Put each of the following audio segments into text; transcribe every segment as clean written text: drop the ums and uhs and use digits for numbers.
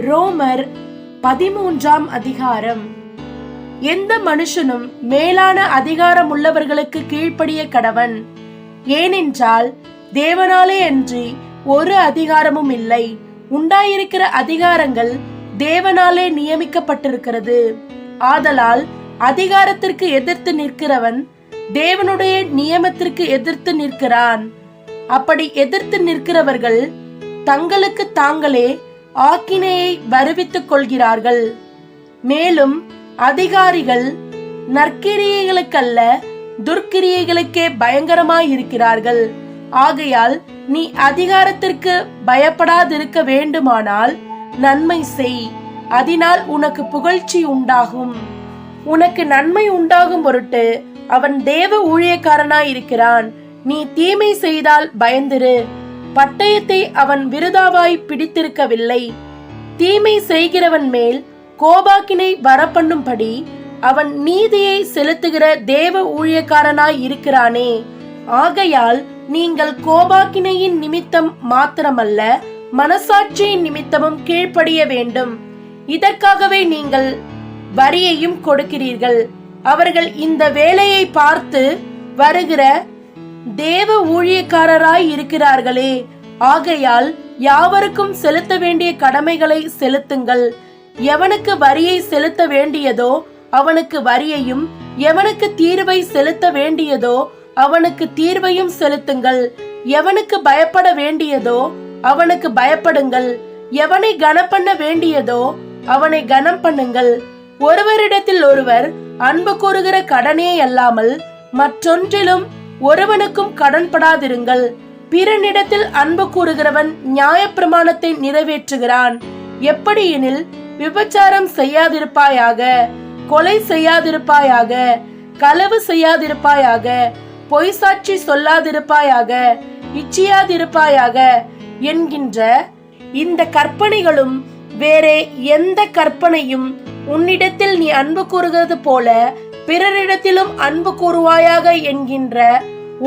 ரோமர் 13ஆம் அதிகாரம். எந்த மனுஷனும் மேலான அதிகாரம் உள்ளவர்களுக்கு கீழ்ப்படிய கடவன். ஏனென்றால் தேவனாலே அன்றி ஒரு அதிகாரமும் இல்லை. உண்டாயிருக்கிற அதிகாரங்கள் தேவனாலே நியமிக்கப்பட்டிருக்கிறது. ஆதலால் அதிகாரத்திற்கு எதிர்த்து நிற்கிறவன் தேவனுடைய நியமத்திற்கு எதிர்த்து நிற்கிறான். அப்படி எதிர்த்து நிற்கிறவர்கள் தங்களுக்கு தாங்களே ஆக்கினையை வருவித்துக் கொள்கிறார்கள். மேலும் அதிகாரிகள் நற்கிரியைகளுக்கல்ல துர்க்கிரியைகளுக்கே பயங்கரமாயிருக்கிறார்கள். ஆகையால் நீ அதிகாரத்திற்கு பயப்படாதிருக்க வேண்டுமானால் நன்மை செய், அதனால் உனக்கு புகழ்ச்சி உண்டாகும். உனக்கு நன்மை உண்டாகும் பொருட்டு அவன் தேவ ஊழியக்காரனாயிருக்கிறான். நீ தீமை செய்தால் பயந்திரு, பட்டயத்தை அவன் விருதாவாய் பிடித்திருக்கவில்லை. தீமை செய்கிறவன் மேல் கோபாக்கினை வரப்பண்ணும்படி அவன் நீதியை செலுத்துகிற தேவ ஊழியக்காரனாய் இருக்கிறானே. ஆகையால் நீங்கள் கோபாக்கினையின் நிமித்தம் மாத்திரமல்ல, மனசாட்சியின் நிமித்தமும் கீழ்ப்படிய வேண்டும். இதற்காகவே நீங்கள் வரியையும் கொடுக்கிறீர்கள். அவர்கள் இந்த வேலையை பார்த்து வருகிற தேவ ஊழியக்காரராய் இருக்கிறார்களே. ஆகையால் யாவருக்கும் செலுத்த வேண்டிய கடமைகளை செலுத்துங்கள். எவனுக்கு வரியை செலுத்த வேண்டியதோ அவனுக்கு வரியையும், எவனுக்கு தீர்வை செலுத்த வேண்டியதோ அவனுக்கு தீர்வையும் செலுத்துங்கள். எவனுக்கு பயப்பட வேண்டியதோ அவனுக்கு பயப்படுங்கள். எவனை கனம் பண்ண வேண்டியதோ அவனை கனம் பண்ணுங்கள். ஒருவரிடத்தில் ஒருவர் அன்பு கூறுகிற கடனே அல்லாமல் மற்றொன்றிலும் ஒருவனுக்கும் கடன்படாதிருங்கள். பிறனிடத்தில் அன்பு கூறுகிறவன் நியாயப்பிரமாணத்தை நிறைவேற்றுகிறான். எப்படியெனில், விபச்சாரம் செய்யாதிருப்பாயாக, கொலை செய்யாதிருப்பாயாக, களவு செய்யாதிருப்பாயாக, பொய் சாட்சி சொல்லாதிருப்பாயாக, இச்சியாதிருப்பாயாக என்கின்ற இந்த கற்பனைகளும் வேறே எந்த கற்பனையும் உன்னிடத்தில் நீ அன்பு கூறுகிறது போல பிறரிடத்திலும் அன்பு கூறுவாயாக என்கின்ற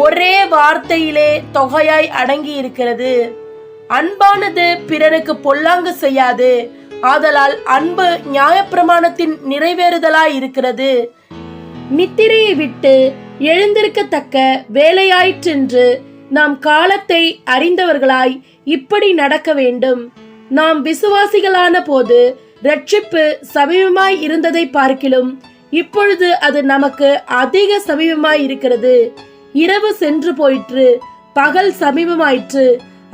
ஒரே வார்த்தையிலே தொகையாய் அடங்கி இருக்கிறது. அன்பானது பிறருக்கு பொல்லாங்கு செய்யாது. ஆதலால் அன்பு நியாயப்பிரமாணத்தின் நிறைவேறுதலாய் இருக்கிறது. நித்திரையை விட்டு எழுந்திருக்கத்தக்க வேலையாயிற்றென்று நாம் காலத்தை அறிந்தவர்களாய் இப்படி நடக்க வேண்டும். நாம் விசுவாசிகளான போது ரட்சிப்பு சமீபமாய் இருந்ததை பார்க்கிலும் இப்பொழுது அது நமக்கு அதிக சமீபமாய் இருக்கிறது. இரவு சென்று போயிற்று, பகல் சமீபமாயிற்று.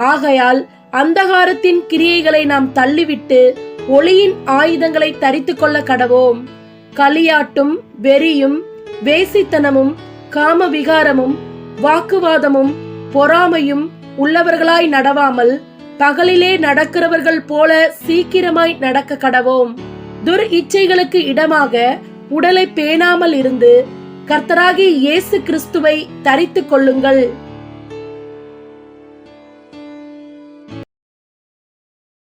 ஆகையால் அந்தகாரத்தின் கிரியைகளை நாம் தள்ளிவிட்டு ஒளியின் ஆயுதங்களை தரித்து கொள்ள கடவோம். களியாட்டும் வெறியும் வேசித்தனமும் காம விகாரமும் வாக்குவாதமும் பொறாமையும் உள்ளவர்களாய் நடவாமல் பகலிலே நடக்கிறவர்கள் போல சீக்கிரமாய் நடக்க கடவோம். துர் இச்சைகளுக்கு இடமாக உடலை பேணாமல் இருந்து கர்த்தராகிய இயேசு கிறிஸ்துவை தரித்துக் கொள்ளுங்கள்.